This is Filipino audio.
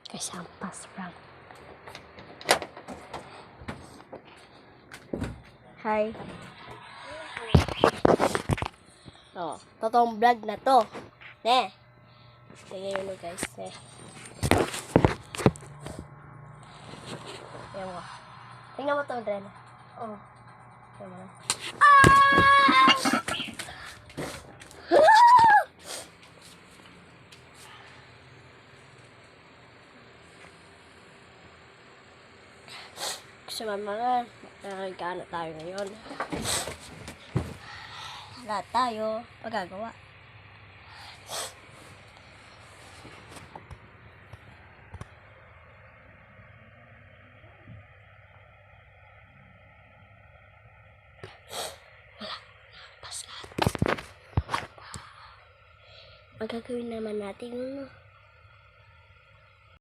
Kasampas prank. Hi. Oh, totoong vlog na to. Ne. Tingnan nyo guys. Ne. Tingnan mo. Tingnan mo to, Dren. Oh. Tingnan mo. Kasi mga nakagana tayo ngayon. Lahat tayo magagawa. Magagawin naman natin